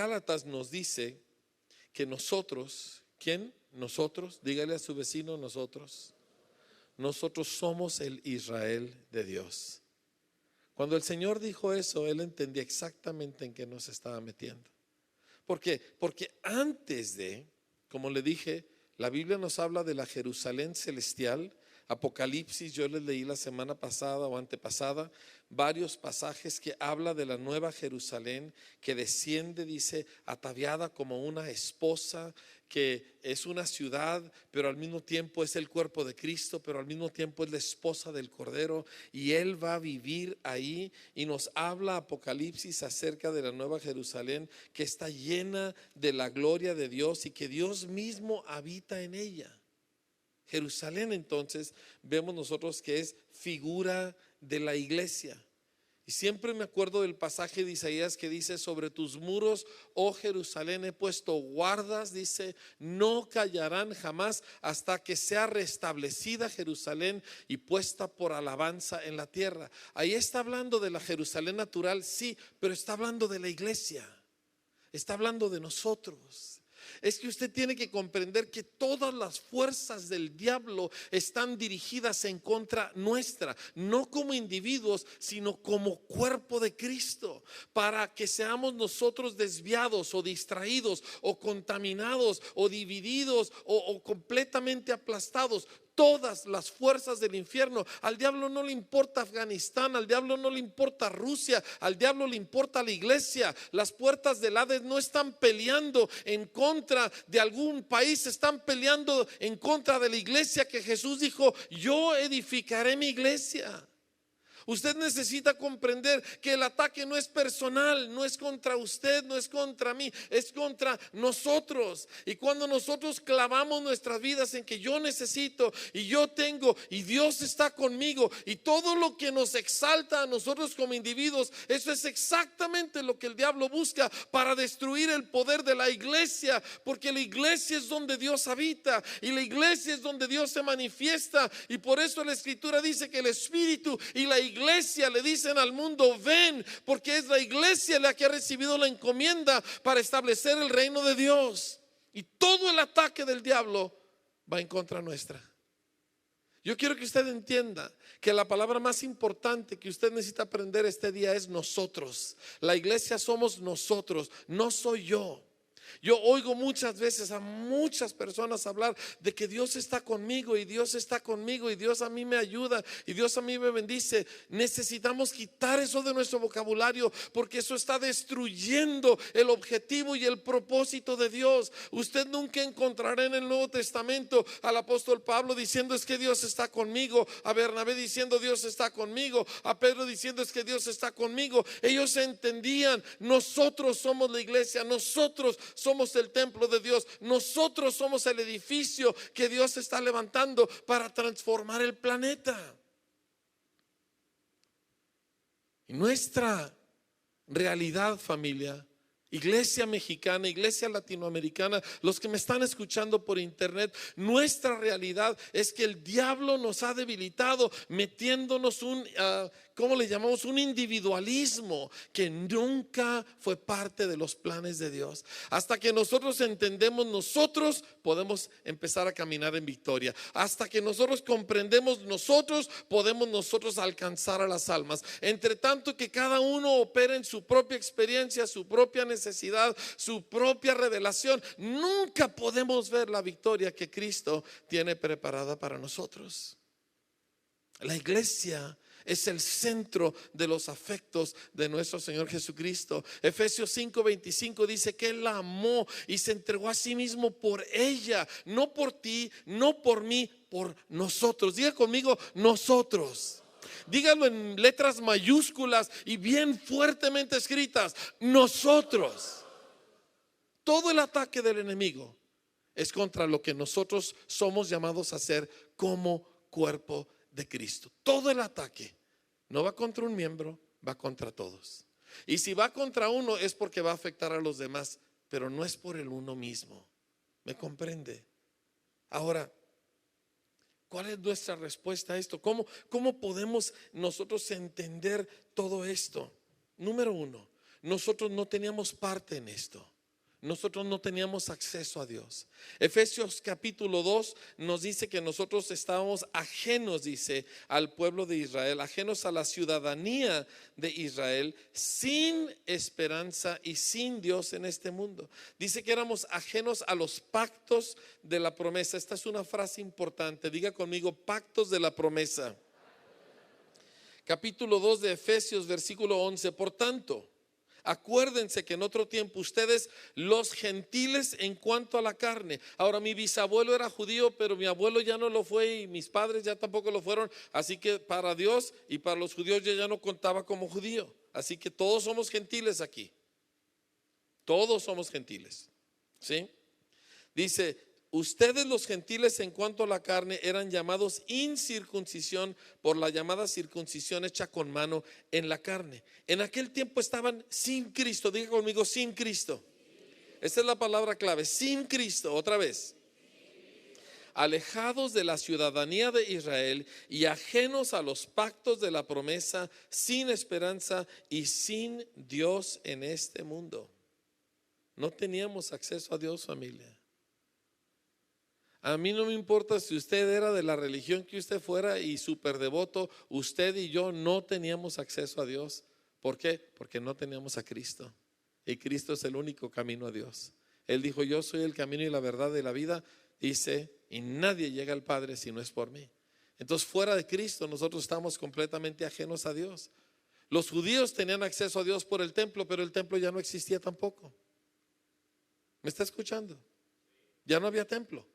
Gálatas nos dice que nosotros, ¿quién? Nosotros, dígale a su vecino, nosotros somos el Israel de Dios. Cuando el Señor dijo eso, Él entendía exactamente en qué nos estaba metiendo. ¿Por qué? Porque antes de, como le dije, la Biblia nos habla de la Jerusalén celestial. Apocalipsis, yo les leí la semana pasada o antepasada varios pasajes que habla de la nueva Jerusalén que desciende, dice, ataviada como una esposa, que es una ciudad, pero al mismo tiempo es el cuerpo de Cristo, pero al mismo tiempo es la esposa del Cordero, y Él va a vivir ahí. Y nos habla Apocalipsis acerca de la nueva Jerusalén que está llena de la gloria de Dios y que Dios mismo habita en ella. Jerusalén, entonces, vemos nosotros que es figura de la iglesia. Y siempre me acuerdo del pasaje de Isaías que dice: sobre tus muros, oh Jerusalén, he puesto guardas, dice, no callarán jamás hasta que sea restablecida Jerusalén y puesta por alabanza en la tierra. Ahí está hablando de la Jerusalén natural, sí, pero está hablando de la iglesia, está hablando de nosotros. Es que usted tiene que comprender que todas las fuerzas del diablo están dirigidas en contra nuestra, no como individuos, sino como cuerpo de Cristo, para que seamos nosotros desviados o distraídos o contaminados o divididos o completamente aplastados. Todas las fuerzas del infierno. Al diablo no le importa Afganistán, al diablo no le importa Rusia, al diablo le importa la iglesia. Las puertas del Hades no están peleando en contra de algún país, están peleando en contra de la iglesia que Jesús dijo: yo edificaré mi iglesia. Usted necesita comprender que el ataque no es personal, no es contra usted, no es contra mí, es contra nosotros. Y cuando nosotros clavamos nuestras vidas en que yo necesito y yo tengo y Dios está conmigo, y todo lo que nos exalta a nosotros como individuos, eso es exactamente lo que el diablo busca para destruir el poder de la iglesia, porque la iglesia es donde Dios habita y la iglesia es donde Dios se manifiesta. Y por eso la Escritura dice que el Espíritu y la iglesia le dicen al mundo: ven, porque es la iglesia la que ha recibido la encomienda para establecer el reino de Dios. Y todo el ataque del diablo va en contra nuestra. Yo quiero que usted entienda que la palabra más importante que usted necesita aprender este día es nosotros. La iglesia somos nosotros, no soy yo. Yo oigo muchas veces a muchas personas hablar de que Dios está conmigo y Dios está conmigo y Dios a mí me ayuda y Dios a mí me bendice. Necesitamos quitar eso de nuestro vocabulario, porque eso está destruyendo el objetivo y el propósito de Dios. Usted nunca encontrará en el Nuevo Testamento al apóstol Pablo diciendo: es que Dios está conmigo, a Bernabé diciendo: Dios está conmigo, a Pedro diciendo: es que Dios está conmigo. Ellos entendían: nosotros somos la iglesia, nosotros somos el templo de Dios, nosotros somos el edificio que Dios está levantando para transformar el planeta. Y nuestra realidad, familia, iglesia mexicana, iglesia latinoamericana, los que me están escuchando por internet, nuestra realidad es que el diablo nos ha debilitado metiéndonos ¿cómo le llamamos? Un individualismo que nunca fue parte de los planes de Dios. Hasta que nosotros entendemos, nosotros podemos empezar a caminar en victoria. Hasta que nosotros comprendemos, nosotros podemos nosotros alcanzar a las almas. Entre tanto que cada uno opera en su propia experiencia, su propia necesidad, su propia revelación, nunca podemos ver la victoria que Cristo tiene preparada para nosotros. La iglesia es el centro de los afectos de nuestro Señor Jesucristo. Efesios 5:25 dice que Él la amó y se entregó a sí mismo por ella, no por ti, no por mí, por nosotros. Diga conmigo: nosotros. Dígalo en letras mayúsculas y bien fuertemente escritas: nosotros. Todo el ataque del enemigo es contra lo que nosotros somos llamados a hacer como cuerpo de Cristo. Todo el ataque no va contra un miembro, va contra todos. Y si va contra uno es porque va a afectar a los demás, pero no es por el uno mismo. ¿Me comprende? Ahora, ¿cuál es nuestra respuesta a esto? ¿Cómo podemos nosotros entender todo esto? Número uno, nosotros no teníamos parte en esto. nosotros no teníamos acceso a Dios. Efesios capítulo 2 nos dice que nosotros estábamos ajenos, dice, al pueblo de Israel, ajenos a la ciudadanía de Israel, sin esperanza y sin Dios en este mundo. Dice que éramos ajenos a los pactos de la promesa. Esta es una frase importante, diga conmigo, pactos de la promesa. Capítulo 2 de Efesios, versículo 11, por tanto, acuérdense que en otro tiempo ustedes, los gentiles, en cuanto a la carne. Ahora, mi bisabuelo era judío, pero mi abuelo ya no lo fue y mis padres ya tampoco lo fueron. Así que para Dios y para los judíos yo ya no contaba como judío. Así que todos somos gentiles aquí. Todos somos gentiles. ¿Sí? Dice, ustedes los gentiles en cuanto a la carne eran llamados incircuncisión por la llamada circuncisión hecha con mano en la carne. En aquel tiempo estaban sin Cristo. Diga conmigo, sin Cristo. Esta es la palabra clave, sin Cristo, otra vez. Alejados de la ciudadanía de Israel y ajenos a los pactos de la promesa, sin esperanza y sin Dios en este mundo. No teníamos acceso a Dios, familia. A mí no me importa si usted era de la religión que usted fuera y súper devoto, usted y yo no teníamos acceso a Dios. ¿Por qué? Porque no teníamos a Cristo. Y Cristo es el único camino a Dios. Él dijo, yo soy el camino y la verdad de la vida, dice, y nadie llega al Padre si no es por mí. Entonces, fuera de Cristo nosotros estamos completamente ajenos a Dios. Los judíos tenían acceso a Dios por el templo, pero el templo ya no existía tampoco. ¿Me está escuchando? Ya no había templo.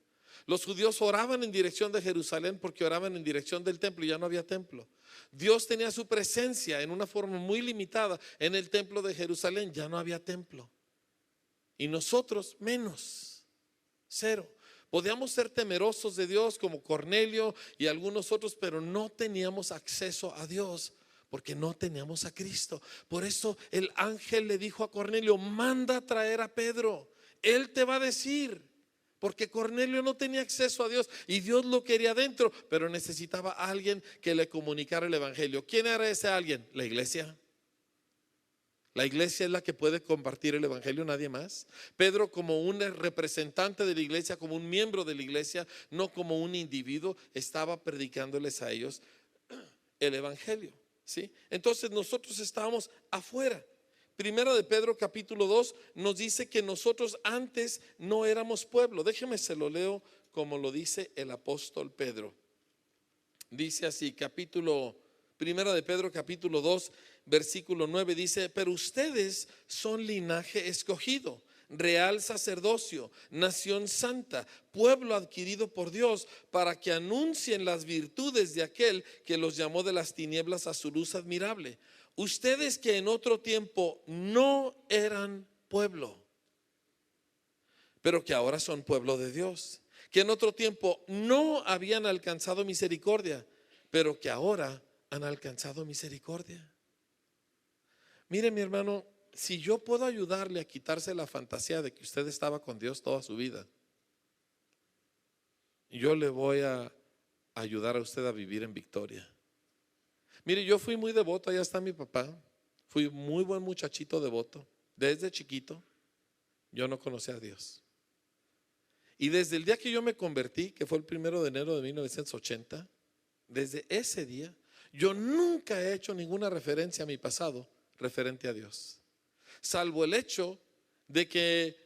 Los judíos oraban en dirección de Jerusalén porque oraban en dirección del templo y ya no había templo. Dios tenía su presencia en una forma muy limitada en el templo de Jerusalén, ya no había templo. Y nosotros menos, cero. Podíamos ser temerosos de Dios como Cornelio y algunos otros, pero no teníamos acceso a Dios porque no teníamos a Cristo. Por eso el ángel le dijo a Cornelio, manda a traer a Pedro, él te va a decir. Porque Cornelio no tenía acceso a Dios y Dios lo quería dentro, pero necesitaba a alguien que le comunicara el evangelio. ¿Quién era ese alguien? La iglesia. La iglesia es la que puede compartir el evangelio, nadie más. Pedro, como un representante de la iglesia, como un miembro de la iglesia, no como un individuo, estaba predicándoles a ellos el evangelio. ¿Sí? Entonces nosotros estábamos afuera. Primera de Pedro capítulo 2 nos dice que nosotros antes no éramos pueblo. Déjeme se lo leo como lo dice el apóstol Pedro. Dice así, Primera de Pedro capítulo 2 versículo 9 dice, pero ustedes son linaje escogido, real sacerdocio, nación santa, pueblo adquirido por Dios, para que anuncien las virtudes de aquel que los llamó de las tinieblas a su luz admirable. Ustedes que en otro tiempo no eran pueblo, pero que ahora son pueblo de Dios, que en otro tiempo no habían alcanzado misericordia, pero que ahora han alcanzado misericordia. Mire, mi hermano, si yo puedo ayudarle a quitarse la fantasía de que usted estaba con Dios toda su vida, yo le voy a ayudar a usted a vivir en victoria. Mire, yo fui muy devoto, allá está mi papá. Fui muy buen muchachito devoto. Desde chiquito yo no conocía a Dios. Y desde el día que yo me convertí, que fue el 1 de enero de 1980, desde ese día yo nunca he hecho ninguna referencia a mi pasado referente a Dios, salvo el hecho de que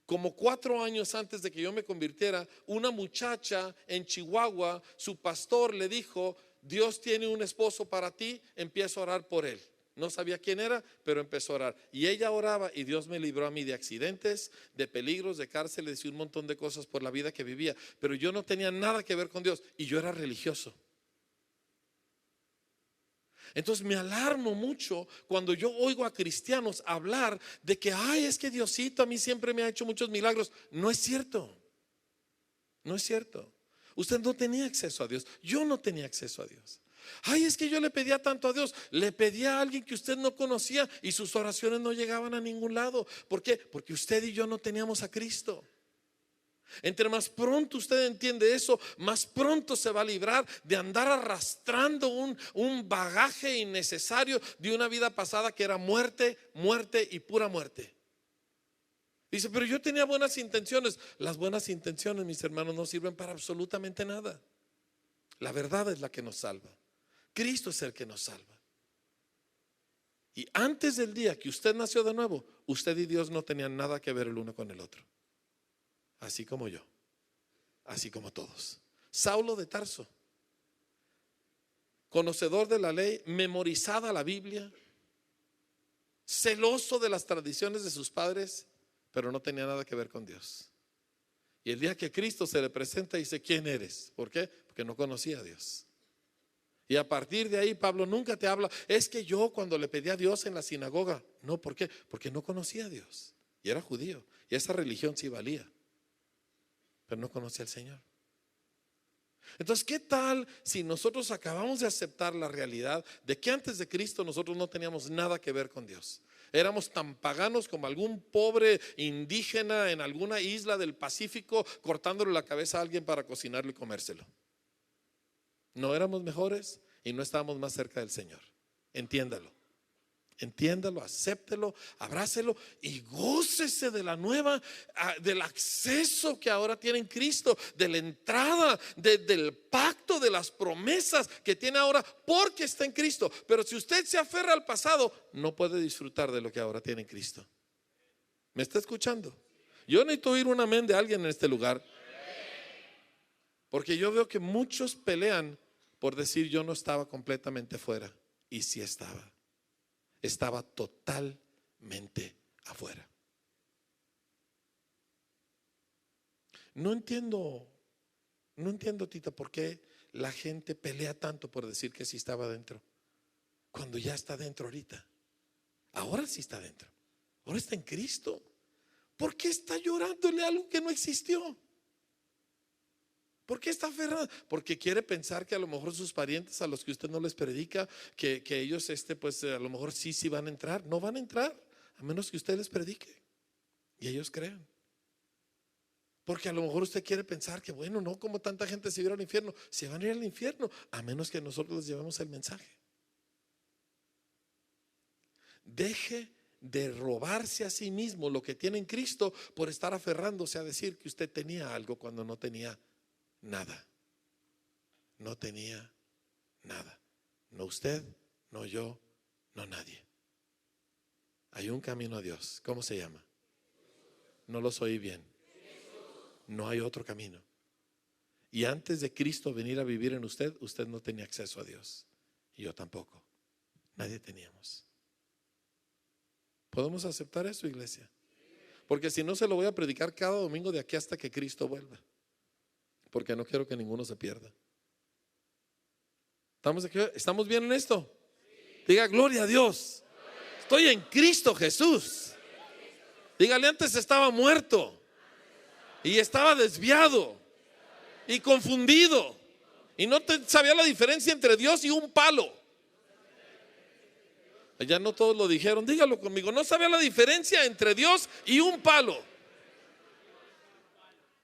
como 4 años antes de que yo me convirtiera, una muchacha en Chihuahua, su pastor le dijo, Dios tiene un esposo para ti, empieza a orar por él. No sabía quién era, pero empezó a orar. Y ella oraba y Dios me libró a mí de accidentes, de peligros, de cárceles y un montón de cosas por la vida que vivía. Pero yo no tenía nada que ver con Dios y yo era religioso. Entonces me alarmo mucho cuando yo oigo a cristianos hablar de que, ay, es que Diosito a mí siempre me ha hecho muchos milagros. No es cierto. No es cierto. Usted no tenía acceso a Dios. Yo no tenía acceso a Dios. Ay, es que yo le pedía tanto a Dios. Le pedía a alguien que usted no conocía y sus oraciones no llegaban a ningún lado. ¿Por qué? Porque usted y yo no teníamos a Cristo. Entre más pronto usted entiende eso, más pronto se va a librar de andar arrastrando un bagaje innecesario de una vida pasada que era muerte, muerte y pura muerte. Dice, pero yo tenía buenas intenciones. Las buenas intenciones, mis hermanos, no sirven para absolutamente nada. La verdad es la que nos salva. Cristo es el que nos salva. Y antes del día que usted nació de nuevo, usted y Dios no tenían nada que ver el uno con el otro. Así como yo, así como todos. Saulo de Tarso, conocedor de la ley, memorizada la Biblia, celoso de las tradiciones de sus padres, pero no tenía nada que ver con Dios. Y el día que Cristo se le presenta, dice, ¿quién eres? ¿Por qué? Porque no conocía a Dios. Y a partir de ahí Pablo nunca te habla, es que yo cuando le pedí a Dios en la sinagoga, no, ¿por qué? Porque no conocía a Dios y era judío y esa religión sí valía, pero no conocía al Señor. Entonces, ¿qué tal si nosotros acabamos de aceptar la realidad de que antes de Cristo nosotros no teníamos nada que ver con Dios? Éramos tan paganos como algún pobre indígena en alguna isla del Pacífico cortándole la cabeza a alguien para cocinarlo y comérselo. No éramos mejores y no estábamos más cerca del Señor. Entiéndalo. Entiéndalo, acéptelo, abrácelo y gócese de la nueva, del acceso que ahora tiene en Cristo, de la entrada, del pacto, de las promesas que tiene ahora porque está en Cristo. Pero si usted se aferra al pasado, no puede disfrutar de lo que ahora tiene en Cristo. ¿Me está escuchando? Yo necesito oír un amén de alguien en este lugar, porque yo veo que muchos pelean por decir yo no estaba completamente fuera, y sí estaba. Estaba totalmente afuera. No entiendo, Tita, por qué la gente pelea tanto por decir que sí estaba dentro, cuando ya está dentro ahorita. Ahora sí está dentro. Ahora está en Cristo. ¿Por qué está llorándole algo que no existió? ¿Por qué está aferrado? Porque quiere pensar que a lo mejor sus parientes a los que usted no les predica, que ellos pues a lo mejor sí van a entrar. No van a entrar a menos que usted les predique y ellos crean. Porque a lo mejor usted quiere pensar que bueno, no, como tanta gente se va a ir al infierno. Se van a ir al infierno a menos que nosotros les llevemos el mensaje. Deje de robarse a sí mismo lo que tiene en Cristo por estar aferrándose a decir que usted tenía algo cuando no tenía nada. No tenía nada. No usted, no yo, no nadie. Hay un camino a Dios. ¿Cómo se llama? No los oí bien. No hay otro camino. Y antes de Cristo venir a vivir en usted, usted no tenía acceso a Dios. Y yo tampoco. Nadie teníamos. ¿Podemos aceptar eso, iglesia? Porque si no, se lo voy a predicar cada domingo de aquí hasta que Cristo vuelva. Porque no quiero que ninguno se pierda. ¿Estamos bien en esto? Diga, gloria a Dios. Estoy en Cristo Jesús. Dígale, antes estaba muerto y estaba desviado y confundido y no sabía la diferencia entre Dios y un palo. Ya no todos lo dijeron, dígalo conmigo. No sabía la diferencia entre Dios y un palo.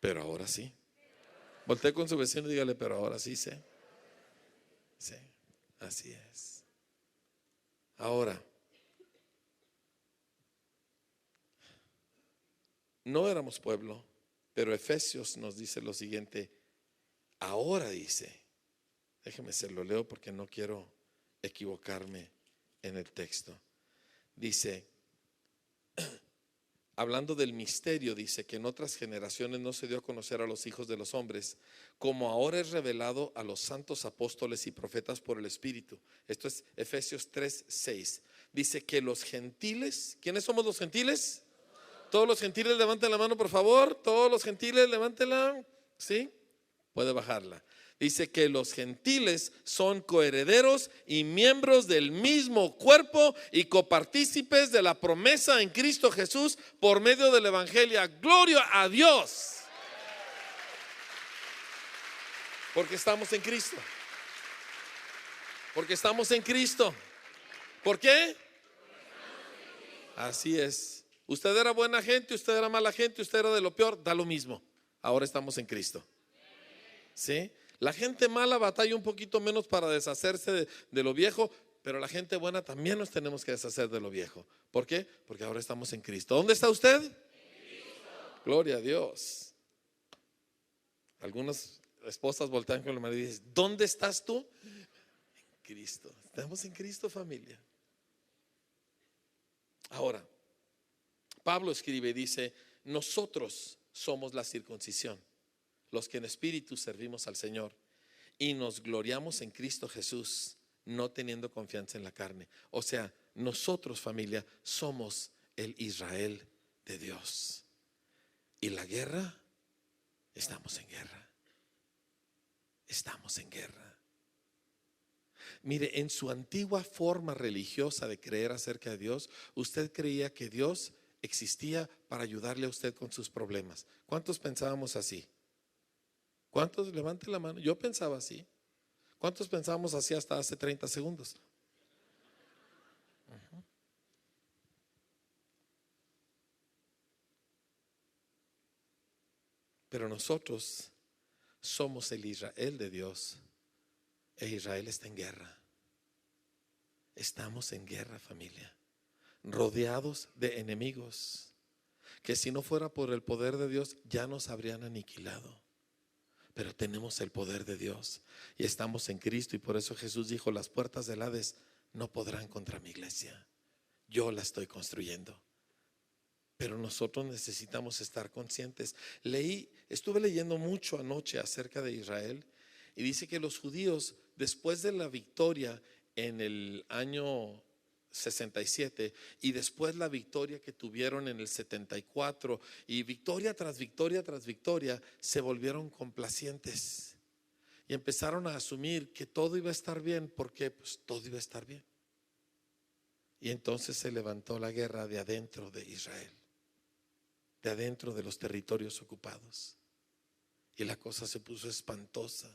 Pero ahora sí. Voltee con su vecino y dígale, pero ahora sí sé. Sí, así es. Ahora, no éramos pueblo, pero Efesios nos dice lo siguiente. Ahora dice, déjeme se lo leo porque no quiero equivocarme en el texto. Dice, hablando del misterio, dice que en otras generaciones no se dio a conocer a los hijos de los hombres, como ahora es revelado a los santos apóstoles y profetas por el Espíritu. Esto es Efesios 3:6. Dice que los gentiles, ¿quiénes somos los gentiles? Todos los gentiles levanten la mano, por favor. Todos los gentiles levántenla. ¿Sí? Puede bajarla. Dice que los gentiles son coherederos y miembros del mismo cuerpo y copartícipes de la promesa en Cristo Jesús por medio del evangelio. Gloria a Dios. Porque estamos en Cristo. Porque estamos en Cristo. ¿Por qué? Así es. Usted era buena gente, usted era mala gente, usted era de lo peor, da lo mismo. Ahora estamos en Cristo. ¿Sí? La gente mala batalla un poquito menos para deshacerse de lo viejo, pero la gente buena también nos tenemos que deshacer de lo viejo. ¿Por qué? Porque ahora estamos en Cristo. ¿Dónde está usted? Gloria a Dios. Algunas esposas voltean con el marido y dicen: ¿dónde estás tú? En Cristo. Estamos en Cristo, familia. Ahora, Pablo escribe y dice: nosotros somos la circuncisión, los que en espíritu servimos al Señor y nos gloriamos en Cristo Jesús, no teniendo confianza en la carne. O sea, nosotros, familia, somos el Israel de Dios. Y la guerra, estamos en guerra. Estamos en guerra. Mire, en su antigua forma religiosa de creer acerca de Dios, usted creía que Dios existía para ayudarle a usted con sus problemas. ¿Cuántos pensábamos así? ¿Cuántos? Levante la mano. Yo pensaba así. ¿Cuántos pensábamos así hasta hace 30 segundos? Pero nosotros somos el Israel de Dios. E Israel está en guerra. Estamos en guerra, familia, rodeados de enemigos que si no fuera por el poder de Dios ya nos habrían aniquilado. Pero tenemos el poder de Dios y estamos en Cristo, y por eso Jesús dijo: las puertas del Hades no podrán contra mi iglesia. Yo la estoy construyendo. Pero nosotros necesitamos estar conscientes. Estuve leyendo mucho anoche acerca de Israel, y dice que los judíos, después de la victoria en el año 67 y después la victoria que tuvieron en el 74, y victoria tras victoria tras victoria, se volvieron complacientes y empezaron a asumir que todo iba a estar bien, porque pues todo iba a estar bien. Y entonces se levantó la guerra de adentro de Israel, de adentro de los territorios ocupados, y la cosa se puso espantosa.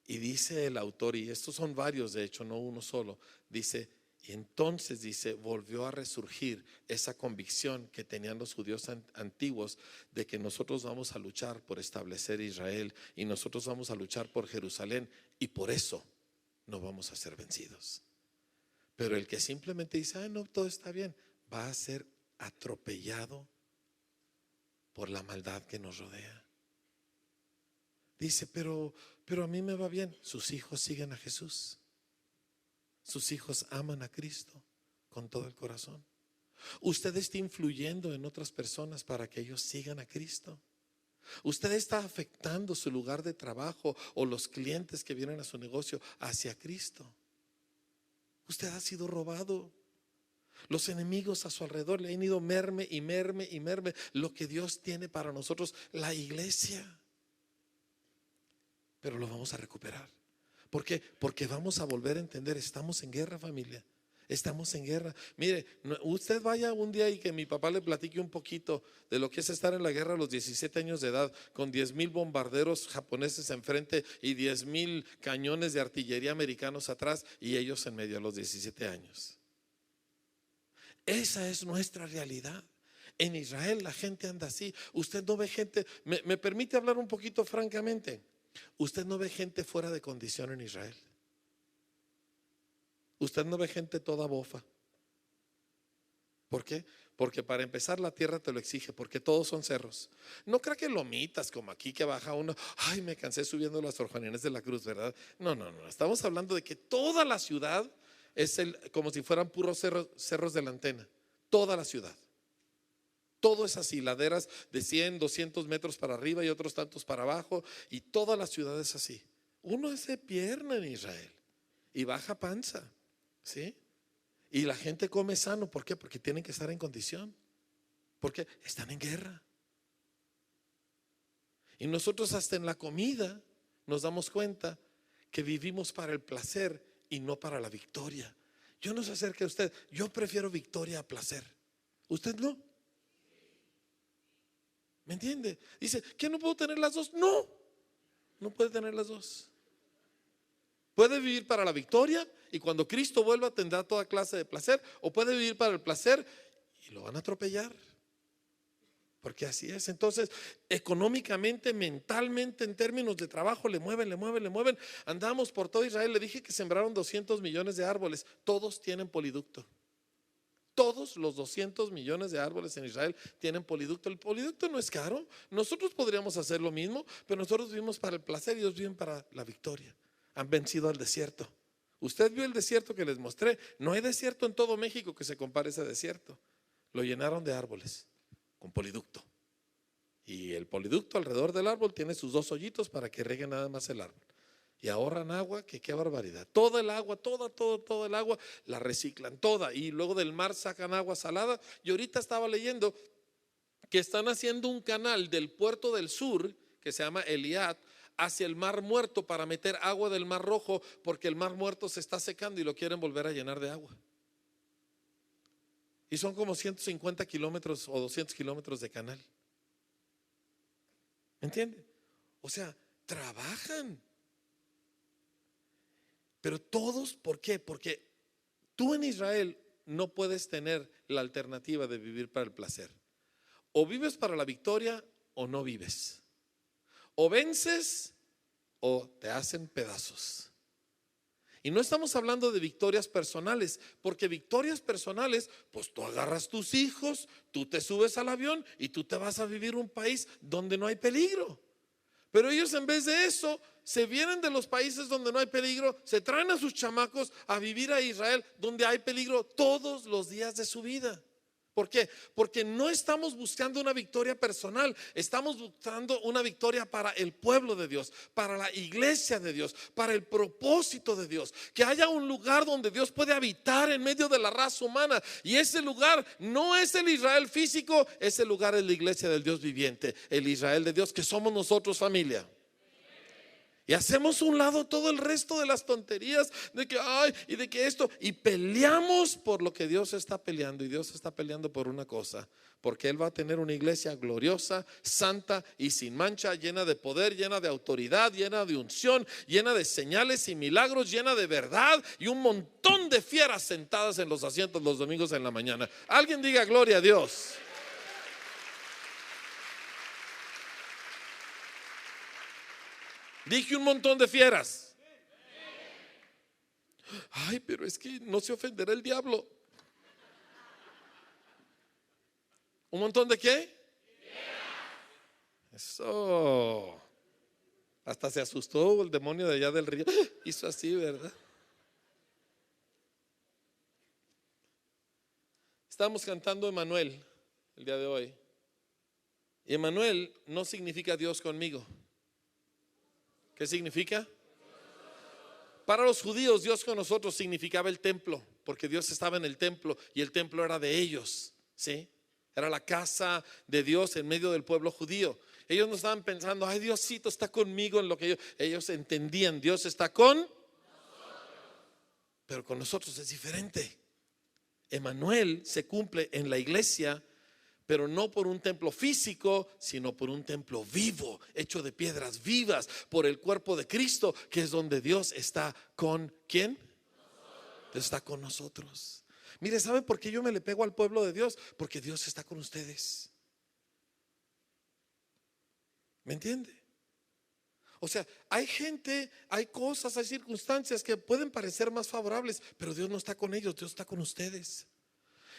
Y dice el autor, y estos son varios de hecho, no uno solo, dice: y entonces dice, volvió a resurgir esa convicción que tenían los judíos antiguos de que nosotros vamos a luchar por establecer Israel, y nosotros vamos a luchar por Jerusalén, y por eso no vamos a ser vencidos. Pero el que simplemente dice: no, todo está bien, va a ser atropellado por la maldad que nos rodea. Dice: pero a mí me va bien. Sus hijos siguen a Jesús. Sus hijos aman a Cristo con todo el corazón. Usted está influyendo en otras personas para que ellos sigan a Cristo. Usted está afectando su lugar de trabajo o los clientes que vienen a su negocio hacia Cristo. Usted ha sido robado. Los enemigos a su alrededor le han ido merme y merme y merme lo que Dios tiene para nosotros, la iglesia. Pero lo vamos a recuperar. ¿Por qué? Porque vamos a volver a entender: estamos en guerra, familia. Estamos en guerra. Mire, usted vaya un día y que mi papá le platique un poquito de lo que es estar en la guerra a los 17 años de edad, con 10,000 bombarderos japoneses enfrente y 10,000 cañones de artillería americanos atrás, y ellos en medio a los 17 años. Esa es nuestra realidad. En Israel la gente anda así. Usted no ve gente, me permite hablar un poquito francamente. Usted no ve gente fuera de condición en Israel. Usted no ve gente toda bofa. ¿Por qué? Porque para empezar la tierra te lo exige, porque todos son cerros. No crea que lomitas como aquí que baja uno: ay, me cansé subiendo las Sor Juana Inés de la Cruz, ¿verdad? No. Estamos hablando de que toda la ciudad es como si fueran puros cerros de la antena. Toda la ciudad. Todo es así, laderas de 100, 200 metros para arriba y otros tantos para abajo, y toda la ciudad es así. Uno es de pierna en Israel y baja panza, ¿sí? Y la gente come sano. ¿Por qué? Porque tienen que estar en condición, porque están en guerra. Y nosotros hasta en la comida nos damos cuenta que vivimos para el placer y no para la victoria. Yo no sé acerca de usted, yo prefiero victoria a placer. ¿Usted no? ¿Me entiende? Dice: ¿que no puedo tener las dos? No, no puede tener las dos. Puede vivir para la victoria y cuando Cristo vuelva tendrá toda clase de placer, o puede vivir para el placer y lo van a atropellar. Porque así es. Entonces, económicamente, mentalmente, en términos de trabajo, le mueven. Andamos por todo Israel. Le dije que sembraron 200 millones de árboles. Todos tienen poliducto. Todos los 200 millones de árboles en Israel tienen poliducto. El poliducto no es caro. Nosotros podríamos hacer lo mismo, pero nosotros vivimos para el placer y ellos viven para la victoria. Han vencido al desierto. Usted vio el desierto que les mostré. No hay desierto en todo México que se compare a ese desierto. Lo llenaron de árboles con poliducto. Y el poliducto alrededor del árbol tiene sus 2 hoyitos para que riegue nada más el árbol. Y ahorran agua, que qué barbaridad. Toda el agua, toda el agua la reciclan, toda. Y luego del mar sacan agua salada. Y ahorita estaba leyendo que están haciendo un canal del puerto del sur, que se llama Eliad, hacia el Mar Muerto para meter agua del Mar Rojo, porque el Mar Muerto se está secando y lo quieren volver a llenar de agua. Y son como 150 kilómetros o 200 kilómetros de canal. ¿Entiende? O sea, trabajan. Pero todos, ¿por qué? Porque tú en Israel no puedes tener la alternativa de vivir para el placer. O vives para la victoria o no vives. O vences o te hacen pedazos. Y no estamos hablando de victorias personales, porque victorias personales, pues tú agarras tus hijos, tú te subes al avión y tú te vas a vivir un país donde no hay peligro. Pero ellos, en vez de eso, se vienen de los países donde no hay peligro, se traen a sus chamacos a vivir a Israel, donde hay peligro todos los días de su vida. ¿Por qué? Porque no estamos buscando una victoria personal, estamos buscando una victoria para el pueblo de Dios, para la iglesia de Dios, para el propósito de Dios. Que haya un lugar donde Dios puede habitar en medio de la raza humana. Y ese lugar no es el Israel físico, ese lugar es la iglesia del Dios viviente, el Israel de Dios que somos nosotros, familia. Y hacemos un lado todo el resto de las tonterías de que ay y de que esto, y peleamos por lo que Dios está peleando. Y Dios está peleando por una cosa, porque Él va a tener una iglesia gloriosa, santa y sin mancha, llena de poder, llena de autoridad, llena de unción, llena de señales y milagros, llena de verdad, y un montón de fieras sentadas en los asientos los domingos en la mañana. Alguien diga gloria a Dios. Dije un montón de fieras. Ay, pero es que no se ofenderá el diablo. ¿Un montón de qué? Eso. Hasta se asustó el demonio de allá del río. Hizo así, ¿verdad? Estamos cantando Emanuel el día de hoy. Y Emanuel no significa Dios conmigo. ¿Qué significa? Para los judíos, Dios con nosotros significaba el templo, porque Dios estaba en el templo y el templo era de ellos, ¿sí? Era la casa de Dios en medio del pueblo judío. Ellos no estaban pensando, ay, Diosito está conmigo en lo que ellos entendían. Dios está con nosotros. Pero con nosotros es diferente. Emanuel se cumple en la iglesia, pero no por un templo físico, sino por un templo vivo, hecho de piedras vivas, por el cuerpo de Cristo, que es donde Dios está con ¿quién? Dios está con nosotros. Mire, ¿saben por qué yo me le pego al pueblo de Dios? Porque Dios está con ustedes. ¿Me entiende? O sea, hay gente, hay cosas, hay circunstancias que pueden parecer más favorables, pero Dios no está con ellos, Dios está con ustedes.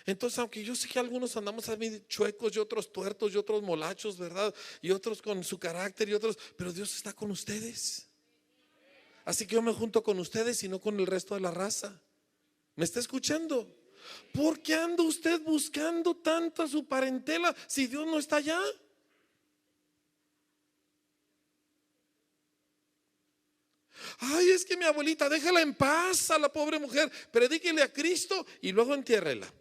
Entonces, aunque yo sé que algunos andamos a mí chuecos y otros tuertos y otros molachos, ¿verdad? Y otros con su carácter y otros, pero Dios está con ustedes. Así que yo me junto con ustedes y no con el resto de la raza. ¿Me está escuchando? ¿Por qué anda usted buscando tanto a su parentela si Dios no está allá? Ay, es que mi abuelita, déjala en paz a la pobre mujer, predíquele a Cristo y luego entiérrela.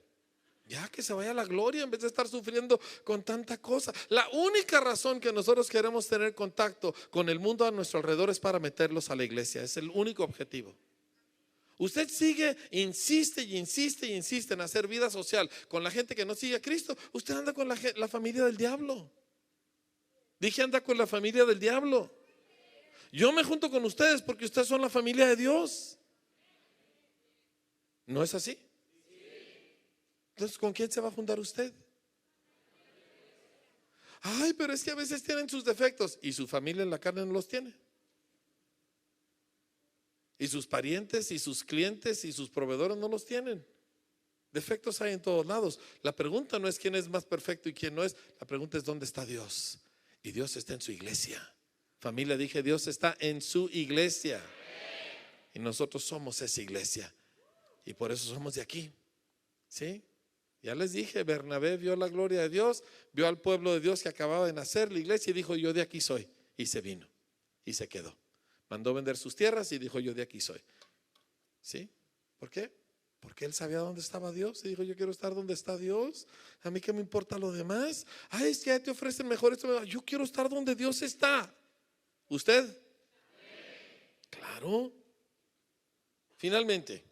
Ya que se vaya a la gloria en vez de estar sufriendo con tanta cosa. La única razón que nosotros queremos tener contacto con el mundo a nuestro alrededor es para meterlos a la iglesia. Es el único objetivo. Usted sigue, insiste y insiste y insiste en hacer vida social con la gente que no sigue a Cristo. Usted anda con la familia del diablo. Dije, anda con la familia del diablo. Yo me junto con ustedes porque ustedes son la familia de Dios. ¿No es así? Entonces, ¿con quién se va a juntar usted? Ay, pero es que a veces tienen sus defectos y su familia en la carne no los tiene. Y sus parientes y sus clientes y sus proveedores no los tienen. Defectos hay en todos lados. La pregunta no es quién es más perfecto y quién no es. La pregunta es dónde está Dios. Y Dios está en su iglesia. Familia, dije, Dios está en su iglesia. Y nosotros somos esa iglesia. Y por eso somos de aquí. ¿Sí? Ya les dije, Bernabé vio la gloria de Dios, vio al pueblo de Dios que acababa de nacer, la iglesia, y dijo, yo de aquí soy. Y se vino y se quedó. Mandó vender sus tierras y dijo, yo de aquí soy. ¿Sí? ¿Por qué? Porque él sabía dónde estaba Dios y dijo, yo quiero estar donde está Dios. A mí qué me importa lo demás. Ay, es que ya te ofrecen mejor esto. Yo quiero estar donde Dios está. ¿Usted? Claro. Finalmente,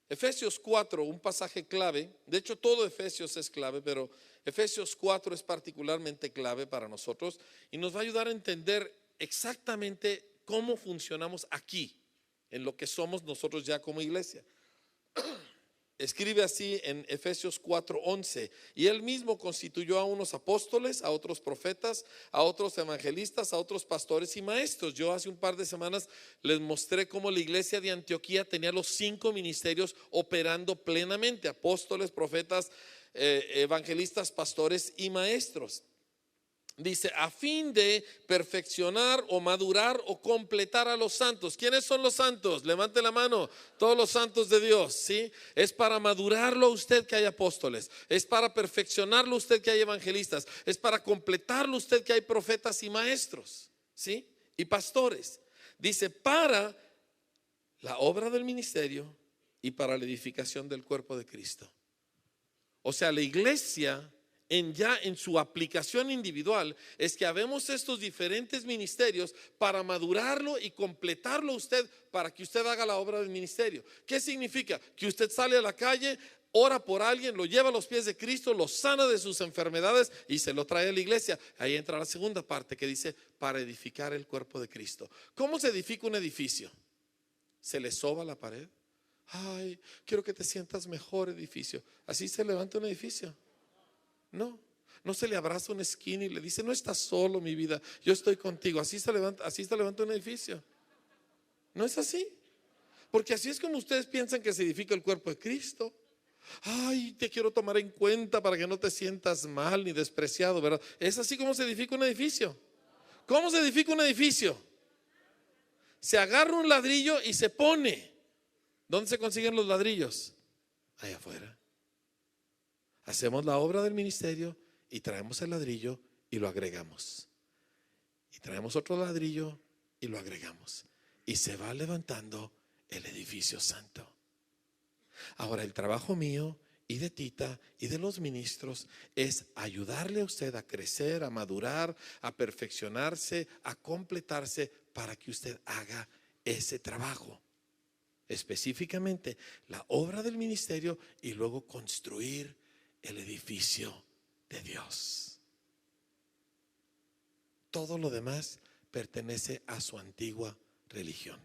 Efesios 4, un pasaje clave. De hecho, todo Efesios es clave, pero Efesios 4 es particularmente clave para nosotros y nos va a ayudar a entender exactamente cómo funcionamos aquí, en lo que somos nosotros ya como iglesia. Escribe así en Efesios 4:11: y él mismo constituyó a unos apóstoles, a otros profetas, a otros evangelistas, a otros pastores y maestros. Yo hace un par de semanas les mostré cómo la iglesia de Antioquía tenía los 5 ministerios operando plenamente: apóstoles, profetas, evangelistas, pastores y maestros. Dice, a fin de perfeccionar o madurar o completar a los santos. ¿Quiénes son los santos? Levante la mano. Todos los santos de Dios, ¿sí? Es para madurarlo a usted que hay apóstoles. Es para perfeccionarlo a usted que hay evangelistas. Es para completarlo a usted que hay profetas y maestros, ¿sí? Y pastores. Dice, para la obra del ministerio y para la edificación del cuerpo de Cristo. O sea, la iglesia en su aplicación individual es que habemos estos diferentes ministerios para madurarlo y completarlo a usted, para que usted haga la obra del ministerio. ¿Qué significa? Que usted sale a la calle, ora por alguien, lo lleva a los pies de Cristo, lo sana de sus enfermedades y se lo trae a la iglesia. Ahí entra la segunda parte que dice, para edificar el cuerpo de Cristo. ¿Cómo se edifica un edificio? ¿Se le soba la pared? Ay, quiero que te sientas mejor, edificio. ¿Así se levanta un edificio? No, no se le abraza una esquina y le dice, no estás solo, mi vida, yo estoy contigo. Así se levanta un edificio. No es así. Porque así es como ustedes piensan que se edifica el cuerpo de Cristo. Ay, te quiero tomar en cuenta para que no te sientas mal ni despreciado, ¿verdad? Es así como se edifica un edificio. ¿Cómo se edifica un edificio? Se agarra un ladrillo y se pone. ¿Dónde se consiguen los ladrillos? Allá afuera. Hacemos la obra del ministerio y traemos el ladrillo y lo agregamos. Y traemos otro ladrillo y lo agregamos. Y se va levantando el edificio santo. Ahora, el trabajo mío y de Tita y de los ministros es ayudarle a usted a crecer, a madurar, a perfeccionarse, a completarse para que usted haga ese trabajo. Específicamente la obra del ministerio y luego construir el edificio de Dios. Todo lo demás pertenece a su antigua religión.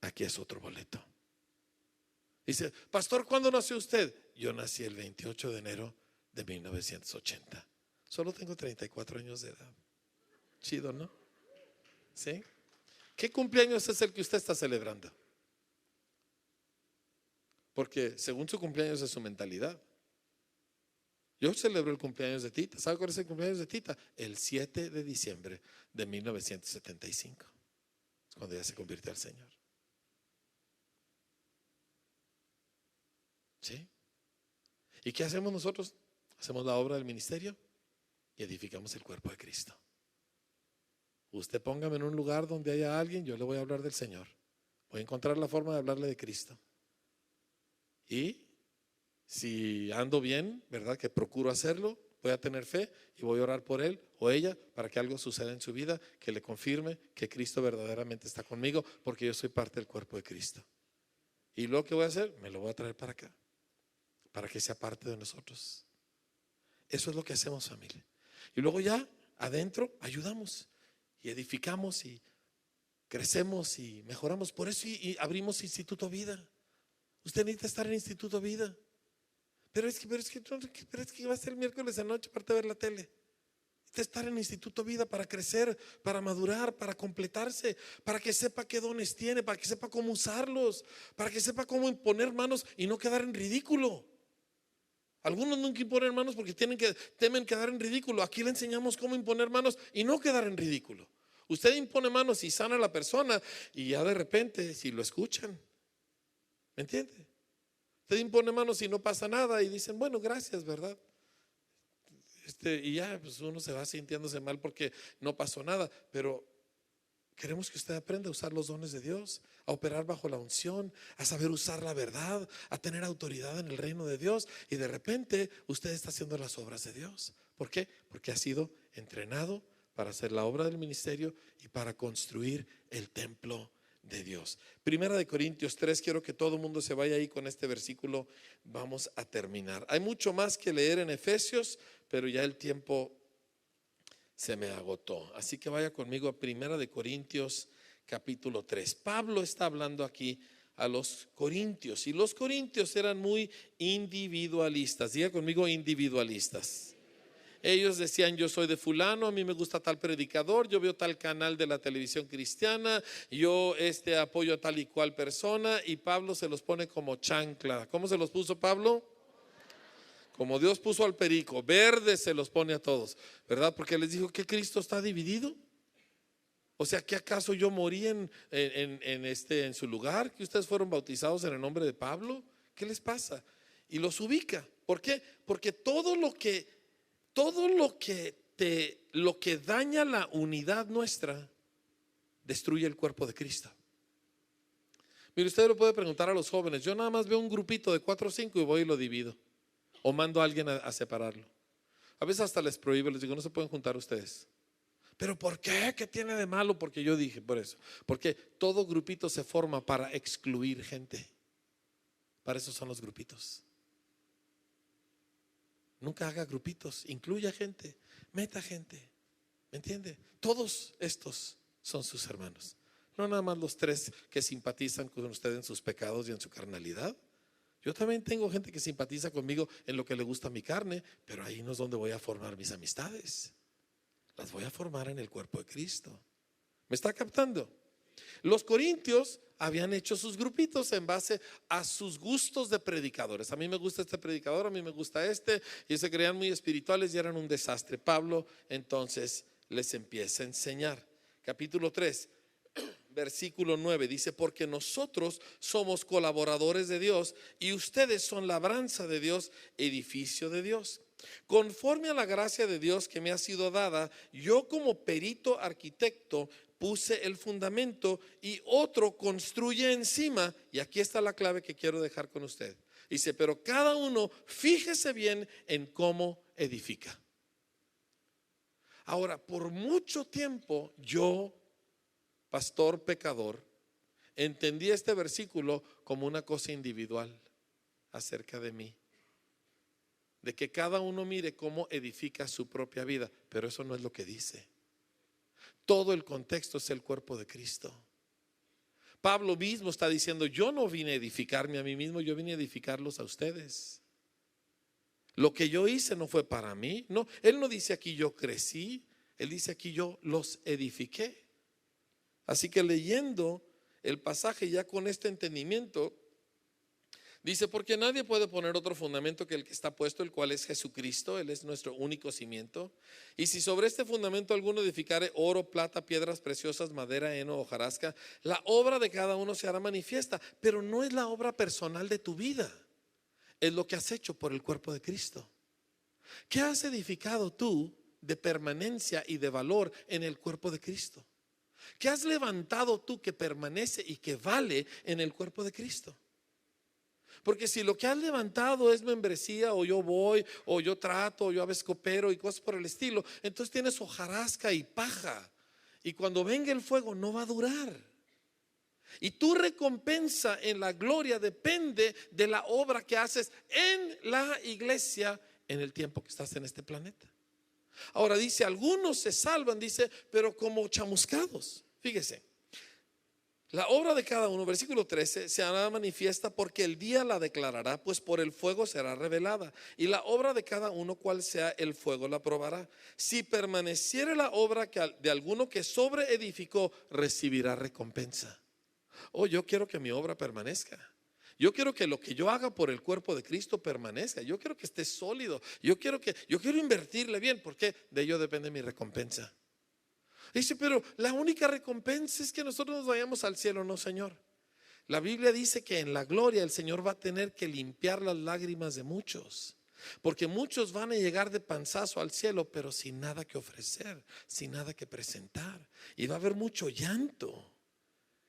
Aquí es otro boleto. Dice, pastor, ¿cuándo nació usted? Yo nací el 28 de enero de 1980. Solo tengo 34 años de edad. Chido, ¿no? ¿Sí? ¿Qué cumpleaños es el que usted está celebrando? Porque según su cumpleaños es su mentalidad. Yo celebro el cumpleaños de Tita. ¿Sabe cuál es el cumpleaños de Tita? El 7 de diciembre de 1975. Es cuando ella se convirtió al Señor. ¿Sí? ¿Y qué hacemos nosotros? Hacemos la obra del ministerio y edificamos el cuerpo de Cristo. Usted póngame en un lugar donde haya alguien, yo le voy a hablar del Señor. Voy a encontrar la forma de hablarle de Cristo. Y si ando bien, ¿verdad? Que procuro hacerlo, voy a tener fe y voy a orar por él o ella para que algo suceda en su vida, que le confirme que Cristo verdaderamente está conmigo, porque yo soy parte del cuerpo de Cristo. Y luego que voy a hacer, me lo voy a traer para acá, para que sea parte de nosotros. Eso es lo que hacemos, familia. Y luego ya adentro ayudamos y edificamos y crecemos y mejoramos. Por eso y abrimos Instituto Vida. Usted necesita estar en Instituto Vida. Pero es que va a ser el miércoles de noche, aparte de ver la tele. de estar en Instituto Vida para crecer, para madurar, para completarse, para que sepa qué dones tiene, para que sepa cómo usarlos, para que sepa cómo imponer manos y no quedar en ridículo. Algunos nunca imponen manos porque temen quedar en ridículo. Aquí le enseñamos cómo imponer manos y no quedar en ridículo. Usted impone manos y sana a la persona y ya de repente, si lo escuchan, ¿me entiende? Usted impone manos y no pasa nada y dicen, bueno, gracias, ¿verdad? Y ya pues uno se va sintiéndose mal porque no pasó nada, pero queremos que usted aprenda a usar los dones de Dios, a operar bajo la unción, a saber usar la verdad, a tener autoridad en el reino de Dios, y de repente usted está haciendo las obras de Dios. ¿Por qué? Porque ha sido entrenado para hacer la obra del ministerio y para construir el templo de Dios. Primera de Corintios 3, quiero que todo el mundo se vaya ahí con este versículo. Vamos a terminar. Hay mucho más que leer en Efesios, pero ya el tiempo se me agotó. Así que vaya conmigo a Primera de Corintios capítulo 3. Pablo está hablando aquí a los corintios, y los corintios eran muy individualistas. Diga conmigo, individualistas. Ellos decían, yo soy de fulano, a mí me gusta tal predicador, yo veo tal canal de la televisión cristiana, yo apoyo a tal y cual persona, y Pablo se los pone como chancla. ¿Cómo se los puso Pablo? Como Dios puso al perico, verde se los pone a todos, ¿verdad? Porque les dijo que Cristo está dividido. O sea, ¿que acaso yo morí en su lugar? ¿Que ustedes fueron bautizados en el nombre de Pablo? ¿Qué les pasa? Y los ubica. ¿Por qué? Porque todo lo que daña la unidad nuestra destruye el cuerpo de Cristo. Mire, usted lo puede preguntar a los jóvenes. Yo nada más veo un grupito de 4 o 5 y voy y lo divido, o mando a alguien a separarlo. A veces hasta les prohíbo, les digo, no se pueden juntar ustedes. ¿Pero por qué? ¿Qué tiene de malo? Porque yo dije, por eso. Porque todo grupito se forma para excluir gente. Para eso son los grupitos. Nunca haga grupitos, incluya gente, meta gente. ¿Me entiende? Todos estos son sus hermanos. No nada más los 3 que simpatizan con usted en sus pecados y en su carnalidad. Yo también tengo gente que simpatiza conmigo en lo que le gusta a mi carne, pero ahí no es donde voy a formar mis amistades. Las voy a formar en el cuerpo de Cristo. ¿Me está captando? Los corintios habían hecho sus grupitos en base a sus gustos de predicadores. A mí me gusta este predicador, a mí me gusta y se creían muy espirituales y eran un desastre. Pablo entonces les empieza a enseñar. Capítulo 3, versículo 9 dice, porque nosotros somos colaboradores de Dios y ustedes son labranza de Dios, edificio de Dios. Conforme a la gracia de Dios que me ha sido dada, yo como perito arquitecto puse el fundamento y otro construye encima. Y aquí está la clave que quiero dejar con usted. Dice, pero cada uno fíjese bien en cómo edifica. Ahora, por mucho tiempo yo, pastor pecador, entendí este versículo como una cosa individual acerca de mí. De que cada uno mire cómo edifica su propia vida. Pero eso no es lo que dice. Todo el contexto es el cuerpo de Cristo. Pablo mismo está diciendo, yo no vine a edificarme a mí mismo, yo vine a edificarlos a ustedes. Lo que yo hice no fue para mí. No, él no dice aquí yo crecí, él dice aquí yo los edifiqué. Así que leyendo el pasaje ya con este entendimiento, dice, porque nadie puede poner otro fundamento que el que está puesto, el cual es Jesucristo. Él es nuestro único cimiento. Y si sobre este fundamento alguno edificare oro, plata, piedras preciosas, madera, heno, hojarasca, la obra de cada uno se hará manifiesta. Pero no es la obra personal de tu vida, es lo que has hecho por el cuerpo de Cristo. ¿Qué has edificado tú de permanencia y de valor en el cuerpo de Cristo? ¿Qué has levantado tú que permanece y que vale en el cuerpo de Cristo? Porque si lo que has levantado es membresía, o yo voy, o yo trato, o yo a veces coopero y cosas por el estilo, entonces tienes hojarasca y paja, y cuando venga el fuego no va a durar. Y tu recompensa en la gloria depende de la obra que haces en la iglesia en el tiempo que estás en este planeta. Ahora dice, algunos se salvan, dice, pero como chamuscados. Fíjese, La obra de cada uno, versículo 13, se hará manifiesta porque el día la declarará, pues por el fuego será revelada. Y la obra de cada uno, cual sea el fuego, la probará. Si permaneciere la obra de alguno que sobreedificó, recibirá recompensa. Oh, yo quiero que mi obra permanezca. Yo quiero que lo que yo haga por el cuerpo de Cristo permanezca. Yo quiero que esté sólido. Yo quiero invertirle bien, porque de ello depende mi recompensa. Dice, pero la única recompensa es que nosotros nos vayamos al cielo. No, Señor. La Biblia dice que en la gloria el Señor va a tener que limpiar las lágrimas de muchos, porque muchos van a llegar de panzazo al cielo, pero sin nada que ofrecer, sin nada que presentar, y va a haber mucho llanto.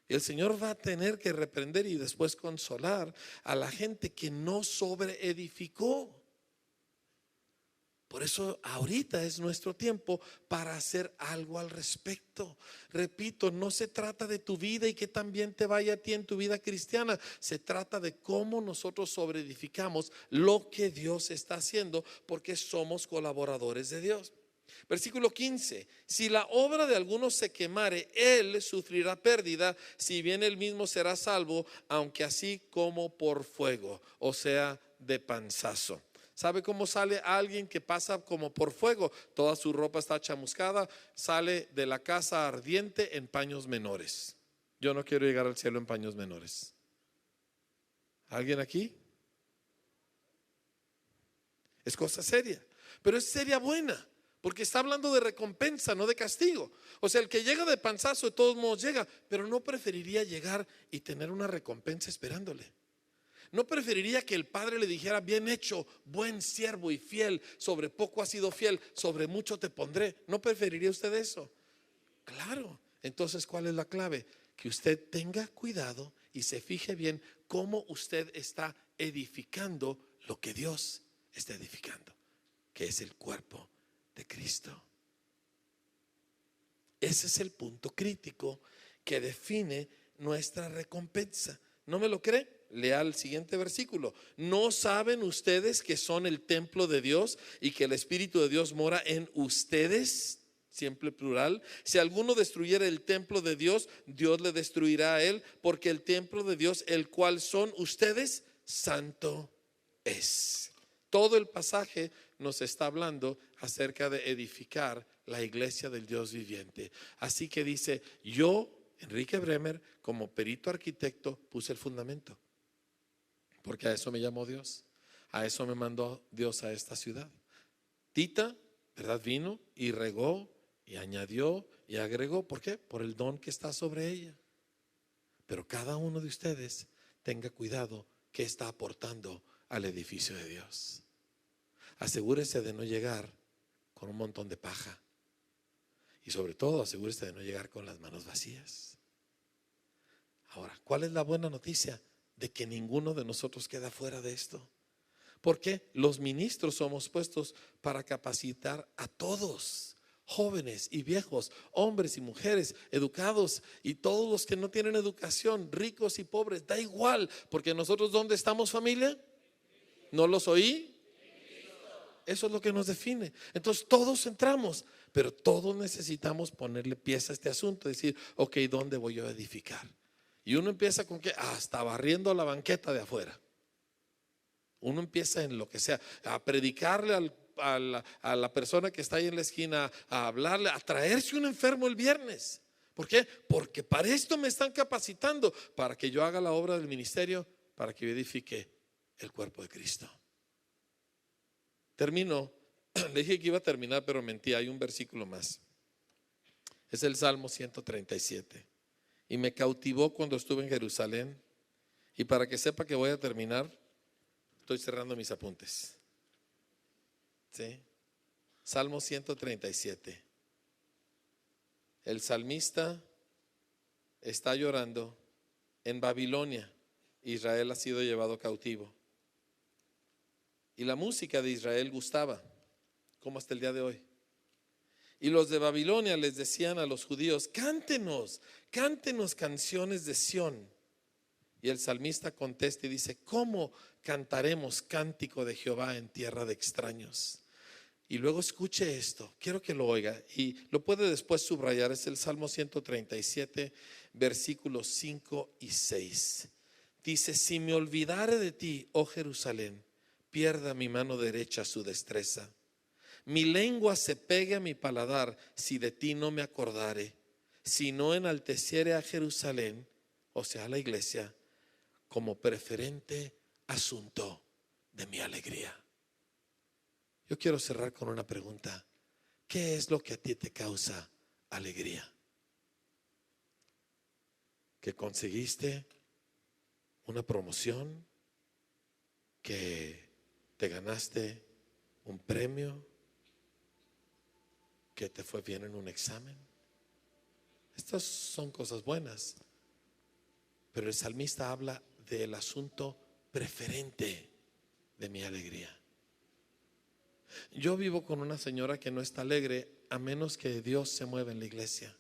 Y el Señor va a tener que reprender y después consolar a la gente que no sobreedificó. Por eso ahorita es nuestro tiempo para hacer algo al respecto. Repito, no se trata de tu vida y que también te vaya a ti en tu vida cristiana. Se trata de cómo nosotros sobreedificamos lo que Dios está haciendo, porque somos colaboradores de Dios. Versículo 15: si la obra de alguno se quemare, él sufrirá pérdida, si bien él mismo será salvo, aunque así como por fuego, o sea, de panzazo. ¿Sabe cómo sale alguien que pasa como por fuego? Toda su ropa está chamuscada, sale de la casa ardiente en paños menores. Yo no quiero llegar al cielo en paños menores. ¿Alguien aquí? Es cosa seria, pero es seria buena, porque está hablando de recompensa, no de castigo. O sea, el que llega de panzazo de todos modos llega, pero no preferiría llegar y tener una recompensa esperándole. ¿No preferiría que el Padre le dijera: bien hecho, buen siervo y fiel, sobre poco has sido fiel, sobre mucho te pondré? ¿No preferiría usted eso? Claro. Entonces, ¿cuál es la clave? Que usted tenga cuidado y se fije bien cómo usted está edificando lo que Dios está edificando, que es el cuerpo de Cristo. Ese es el punto crítico que define nuestra recompensa. ¿No me lo cree? Lea el siguiente versículo. ¿No saben ustedes que son el templo de Dios y que el Espíritu de Dios mora en ustedes? Siempre plural. Si alguno destruyera el templo de Dios, Dios le destruirá a él, porque el templo de Dios, el cual son ustedes, santo es. Todo el pasaje nos está hablando acerca de edificar la iglesia del Dios viviente. Así que dice: yo, Enrique Bremer, como perito arquitecto, puse el fundamento, porque a eso me llamó Dios, a eso me mandó Dios a esta ciudad. Tita, ¿verdad? Vino y regó y añadió y agregó. ¿Por qué? Por el don que está sobre ella. Pero cada uno de ustedes tenga cuidado que está aportando al edificio de Dios. Asegúrese de no llegar con un montón de paja, y sobre todo asegúrese de no llegar con las manos vacías. Ahora, ¿cuál es la buena noticia? De que ninguno de nosotros queda fuera de esto. Porque los ministros somos puestos para capacitar a todos, jóvenes y viejos, hombres y mujeres, educados y todos los que no tienen educación, ricos y pobres, da igual, porque nosotros, ¿dónde estamos, familia? ¿No los oí? Eso es lo que nos define. Entonces todos entramos, pero todos necesitamos ponerle pieza a este asunto, decir: ok, ¿dónde voy yo a edificar? Y uno empieza con que hasta barriendo la banqueta de afuera. Uno empieza en lo que sea, a predicarle a la persona que está ahí en la esquina, a hablarle, a traerse un enfermo el viernes. ¿Por qué? Porque para esto me están capacitando, para que yo haga la obra del ministerio, para que yo edifique el cuerpo de Cristo. Termino. Le dije que iba a terminar, pero mentí, hay un versículo más. Es el Salmo 137. Y me cautivó cuando estuve en Jerusalén. Y para que sepa que voy a terminar, estoy cerrando mis apuntes. ¿Sí? Salmo 137. El salmista está llorando. En Babilonia, Israel ha sido llevado cautivo. Y la música de Israel gustaba, como hasta el día de hoy. Y los de Babilonia les decían a los judíos: cántenos, cántenos canciones de Sión. Y el salmista contesta y dice: ¿cómo cantaremos cántico de Jehová en tierra de extraños? Y luego escuche esto, quiero que lo oiga y lo puede después subrayar. Es el Salmo 137, versículos 5 y 6. Dice: si me olvidare de ti, oh Jerusalén, pierda mi mano derecha su destreza. Mi lengua se pegue a mi paladar si de ti no me acordare. Si no enalteciere a Jerusalén, o sea, a la iglesia, como preferente asunto de mi alegría. Yo quiero cerrar con una pregunta. ¿Qué es lo que a ti te causa alegría? ¿Que conseguiste una promoción? ¿Que te ganaste un premio? ¿Que te fue bien en un examen? Estas son cosas buenas, pero el salmista habla del asunto preferente de mi alegría. Yo vivo con una señora que no está alegre a menos que Dios se mueva en la iglesia.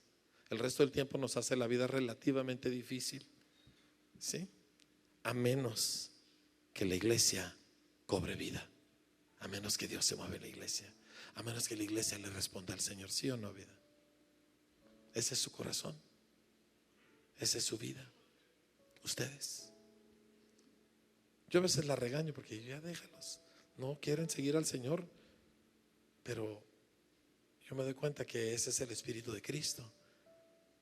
El resto del tiempo nos hace la vida relativamente difícil, ¿sí? A menos que la iglesia cobre vida, a menos que Dios se mueva en la iglesia, a menos que la iglesia le responda al Señor, ¿sí o no, vida? Ese es su corazón, esa es su vida. Ustedes, yo a veces la regaño porque ya déjalos, no quieren seguir al Señor, pero yo me doy cuenta que ese es el Espíritu de Cristo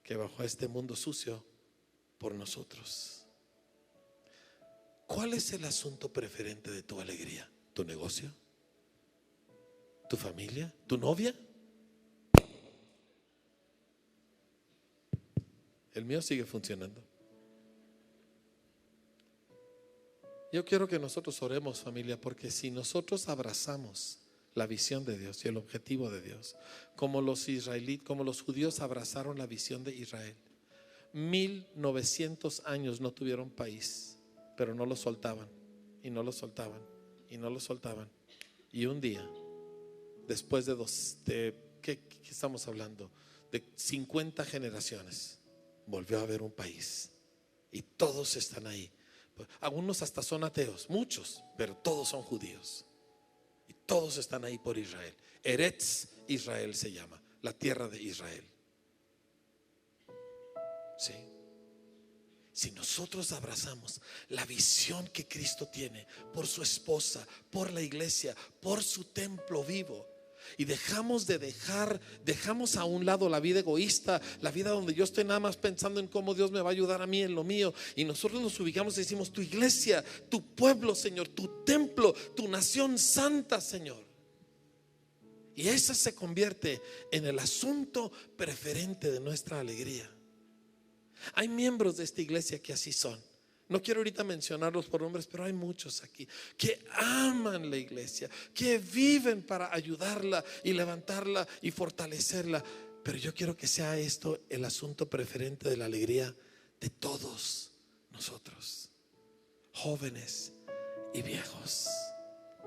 que bajó a este mundo sucio por nosotros. ¿Cuál es el asunto preferente de tu alegría? ¿Tu negocio? ¿Tu familia? ¿Tu novia? El mío sigue funcionando. Yo quiero que nosotros oremos, familia, porque si nosotros abrazamos la visión de Dios y el objetivo de Dios, como los israelitas, como los judíos abrazaron la visión de Israel, 1900 años no tuvieron país, pero no lo soltaban y no lo soltaban y no lo soltaban. Y un día, después de ¿qué estamos hablando? De 50 generaciones, volvió a haber un país y todos están ahí. Algunos hasta son ateos, muchos, pero todos son judíos y todos están ahí por Israel. Eretz Israel se llama, la tierra de Israel. ¿Sí? Si nosotros abrazamos la visión que Cristo tiene por su esposa, por la iglesia, por su templo vivo, y dejamos a un lado la vida egoísta, la vida donde yo estoy nada más pensando en cómo Dios me va a ayudar a mí en lo mío, y nosotros nos ubicamos y decimos: tu iglesia, tu pueblo, Señor, tu templo, tu nación santa, Señor. Y esa se convierte en el asunto preferente de nuestra alegría. Hay miembros de esta iglesia que así son. No quiero ahorita mencionarlos por nombres, pero hay muchos aquí que aman la iglesia, que viven para ayudarla y levantarla y fortalecerla. Pero yo quiero que sea esto el asunto preferente de la alegría de todos nosotros, jóvenes y viejos,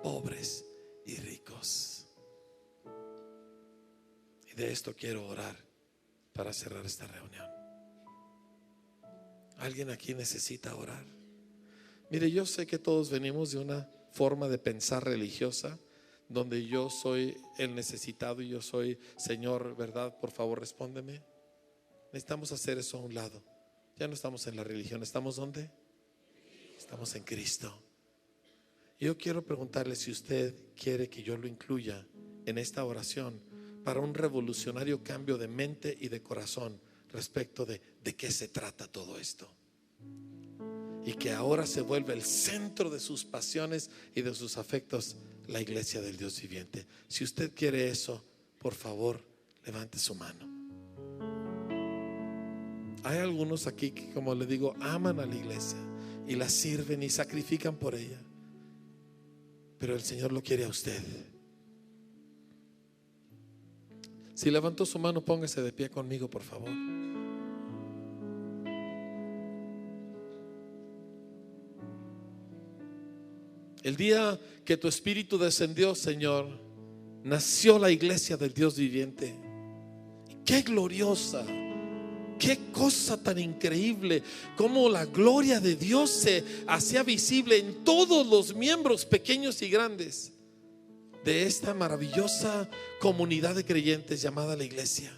pobres y ricos. Y de esto quiero orar para cerrar esta reunión. ¿Alguien aquí necesita orar? Mire, yo sé que todos venimos de una forma de pensar religiosa, donde yo soy el necesitado y yo soy Señor, ¿verdad? Por favor, respóndeme. Necesitamos hacer eso a un lado. Ya no estamos en la religión. ¿Estamos dónde? Estamos en Cristo. Y yo quiero preguntarle si usted quiere que yo lo incluya en esta oración para un revolucionario cambio de mente y de corazón respecto de qué se trata todo esto, y que ahora se vuelve el centro de sus pasiones y de sus afectos la iglesia del Dios viviente. Si usted quiere eso, por favor, levante su mano. Hay algunos aquí que, como le digo, aman a la iglesia y la sirven y sacrifican por ella, pero el Señor lo quiere a usted. Si levantó su mano, póngase de pie conmigo, por favor. El día que tu espíritu descendió, Señor, nació la iglesia del Dios viviente. Qué gloriosa, qué cosa tan increíble, cómo la gloria de Dios se hacía visible en todos los miembros, pequeños y grandes. de esta maravillosa comunidad de creyentes llamada la iglesia.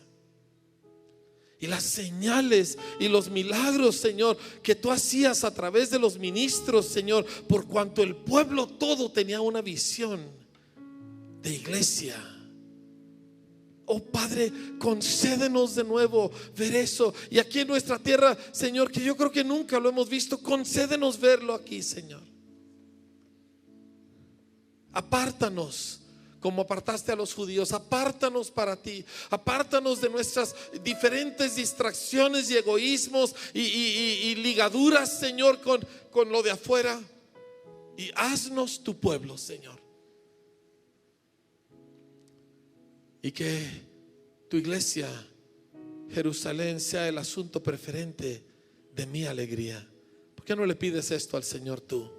Y las señales y los milagros, Señor, que tú hacías a través de los ministros, Señor, por cuanto el pueblo todo tenía una visión de iglesia. Oh Padre, concédenos de nuevo ver eso. Y aquí en nuestra tierra, Señor, que yo creo que nunca lo hemos visto, concédenos verlo aquí, Señor. Apártanos como apartaste a los judíos, apártanos para ti, apártanos de nuestras diferentes distracciones y egoísmos y ligaduras, Señor, con lo de afuera, y haznos tu pueblo, Señor. Y que tu iglesia, Jerusalén, sea el asunto preferente de mi alegría. ¿Por qué no le pides esto al Señor tú?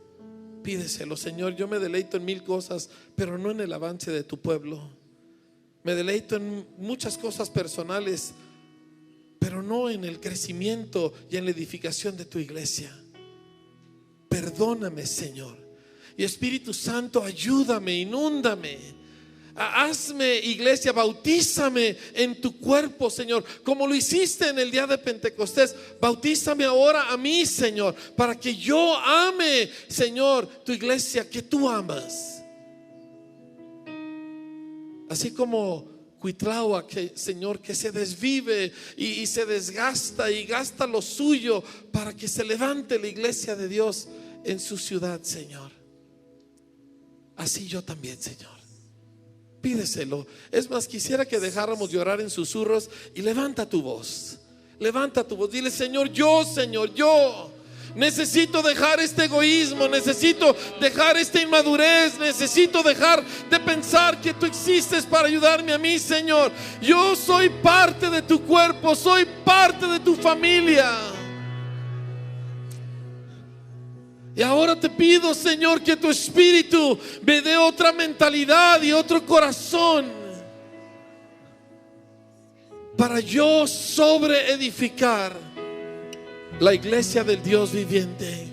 Pídeselo: Señor, yo me deleito en mil cosas, pero no en el avance de tu pueblo. Me deleito en muchas cosas personales, pero no en el crecimiento y en la edificación de tu iglesia. Perdóname, Señor. Y Espíritu Santo, ayúdame, inúndame. Hazme, iglesia, bautízame en tu cuerpo, Señor, como lo hiciste en el día de Pentecostés. Bautízame ahora a mí, Señor, para que yo ame, Señor, tu iglesia que tú amas. Así como Cuitláhuac, que, Señor, que se desvive y se desgasta y gasta lo suyo para que se levante la iglesia de Dios en su ciudad, Señor. Así yo también, Señor. Pídeselo. Es más, quisiera que dejáramos de orar en susurros y levanta tu voz. Levanta tu voz. Dile: Señor, yo necesito dejar este egoísmo, necesito dejar esta inmadurez, necesito dejar de pensar que tú existes para ayudarme a mí, Señor. Yo soy parte de tu cuerpo, soy parte de tu familia. Y ahora te pido, Señor, que tu Espíritu me dé otra mentalidad y otro corazón para yo sobreedificar la iglesia del Dios viviente.